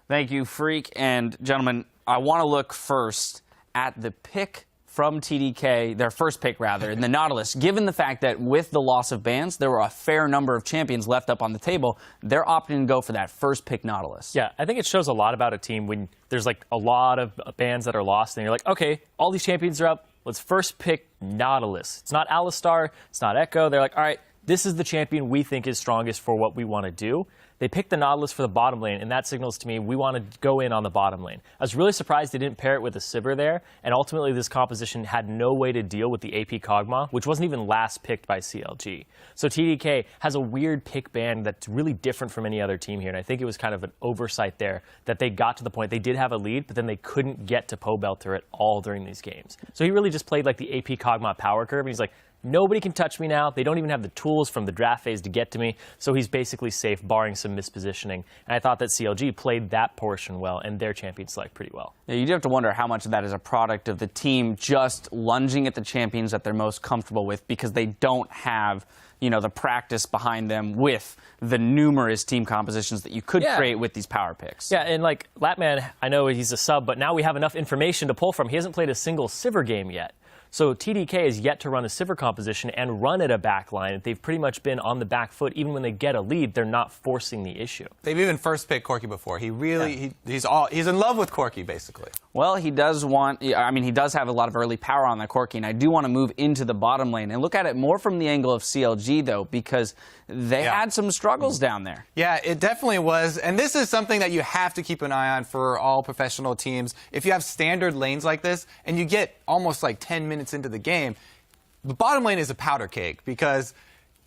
Thank you, Freak. And gentlemen, I want to look first at the pick from TDK, their first pick rather, in the Nautilus. Given the fact that with the loss of bans, there were a fair number of champions left up on the table, they're opting to go for that first pick Nautilus. Yeah, I think it shows a lot about a team when there's like a lot of bans that are lost, and you're like, okay, all these champions are up. Let's first pick Nautilus. It's not Alistar, it's not Echo. They're like, all right, this is the champion we think is strongest for what we want to do. They picked the Nautilus for the bottom lane, and that signals to me we want to go in on the bottom lane. I was really surprised they didn't pair it with a Sivir there, and ultimately this composition had no way to deal with the AP Kog'Maw, which wasn't even last picked by CLG. So TDK has a weird pick ban that's really different from any other team here, and I think it was kind of an oversight there that they got to the point. They did have a lead, but then they couldn't get to Pobelter at all during these games. So he really just played like the AP Kog'Maw power curve, and he's like, nobody can touch me now. They don't even have the tools from the draft phase to get to me. So he's basically safe, barring some mispositioning. And I thought that CLG played that portion well, and their champion select pretty well. Yeah, you do have to wonder how much of that is a product of the team just lunging at the champions that they're most comfortable with because they don't have, you know, the practice behind them with the numerous team compositions that you could create with these power picks. Yeah, and like Latman, I know he's a sub, but now we have enough information to pull from. He hasn't played a single Sivir game yet. So TDK is yet to run a Sivir composition and run at a back line. They've pretty much been on the back foot. Even when they get a lead, they're not forcing the issue. They've even first picked Corki before. He really, he's in love with Corki, basically. Well, he does want, I mean, he does have a lot of early power on that Corki, and I do want to move into the bottom lane and look at it more from the angle of CLG, though, because they had some struggles down there. Yeah, it definitely was. And this is something that you have to keep an eye on for all professional teams. If you have standard lanes like this and you get almost like 10 minutes into the game, the bottom lane is a powder cake because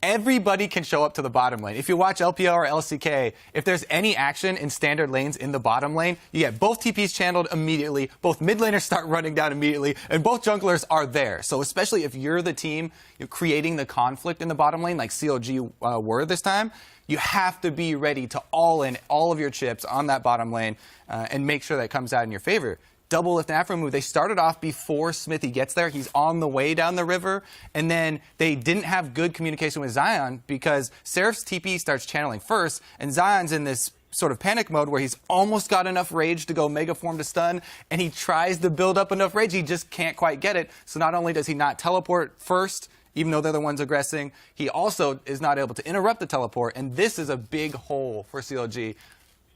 everybody can show up to the bottom lane. If you watch LPL or LCK, if there's any action in standard lanes in the bottom lane, you get both TPs channeled immediately, both mid laners start running down immediately, and both junglers are there. So especially if you're the team creating the conflict in the bottom lane, like CLG were this time, you have to be ready to all in all of your chips on that bottom lane and make sure that comes out in your favor. Double lift and Afro move, they started off before Smithy gets there. He's on the way down the river. And then they didn't have good communication with Zion because Seraph's TP starts channeling first. And Zion's in this sort of panic mode where he's almost got enough rage to go Mega Form to stun. And he tries to build up enough rage. He just can't quite get it. So not only does he not teleport first, even though they're the ones aggressing, he also is not able to interrupt the teleport. And this is a big hole for CLG.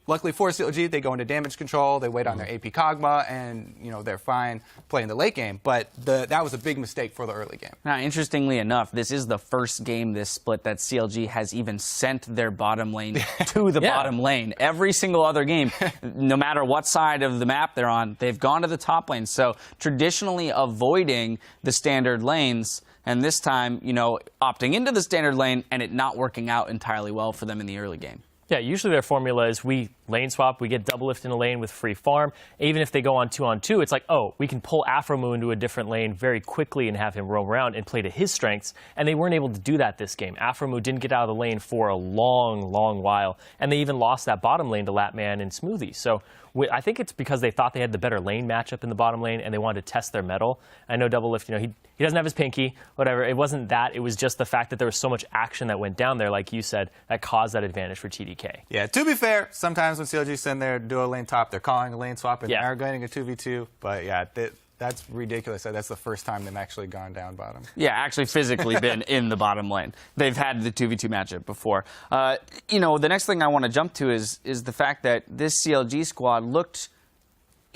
Luckily for CLG, they go into damage control, they wait on their AP Kog'Maw, and they're fine playing the late game. But that was a big mistake for the early game. Now, interestingly enough, this is the first game this split that CLG has even sent their bottom lane to the bottom lane. Every single other game, no matter what side of the map they're on, they've gone to the top lane. So traditionally avoiding the standard lanes, and this time, opting into the standard lane and it not working out entirely well for them in the early game. Yeah, usually their formula is we lane swap, we get double lift in a lane with free farm. Even if they go on 2-on-2, it's like, oh, we can pull Afromu into a different lane very quickly and have him roam around and play to his strengths. And they weren't able to do that this game. Afromu didn't get out of the lane for a long, long while. And they even lost that bottom lane to Latman and Smoothie. So I think it's because they thought they had the better lane matchup in the bottom lane and they wanted to test their mettle. I know double lift, he doesn't have his pinky, whatever. It wasn't that. It was just the fact that there was so much action that went down there, like you said, that caused that advantage for TDK. Yeah, to be fair, sometimes when CLG send their duo lane top, they're calling a lane swap and they're getting a 2v2. But yeah, that's ridiculous. That's the first time they've actually gone down bottom. Yeah, actually physically been in the bottom lane. They've had the 2v2 matchup before. The next thing I want to jump to is the fact that this CLG squad looked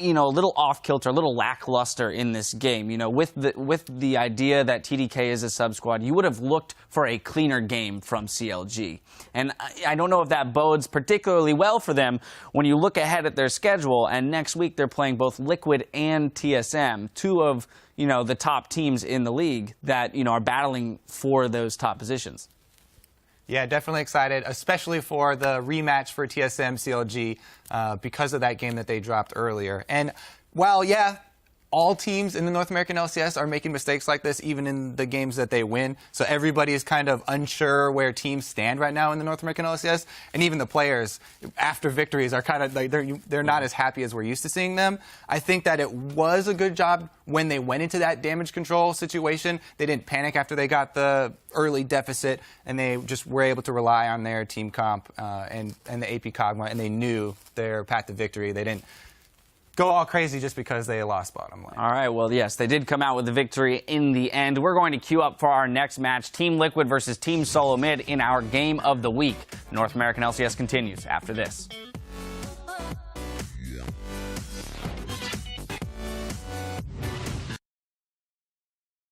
a little off-kilter, a little lackluster in this game. With the idea that TDK is a sub-squad, you would have looked for a cleaner game from CLG. And I don't know if that bodes particularly well for them when you look ahead at their schedule, and next week they're playing both Liquid and TSM, two of, the top teams in the league that, are battling for those top positions. Yeah, definitely excited, especially for the rematch for TSM CLG because of that game that they dropped earlier. And while, all teams in the North American LCS are making mistakes like this, even in the games that they win. So everybody is kind of unsure where teams stand right now in the North American LCS, and even the players after victories are kind of like they're not as happy as we're used to seeing them. I think that it was a good job when they went into that damage control situation. They didn't panic after they got the early deficit, and they just were able to rely on their team comp and the AP Kog'Maw, and they knew their path to victory. They didn't go all crazy just because they lost bottom lane. All right, well, yes, they did come out with the victory in the end. We're going to queue up for our next match, Team Liquid versus Team Solo Mid, in our Game of the Week. North American LCS continues after this.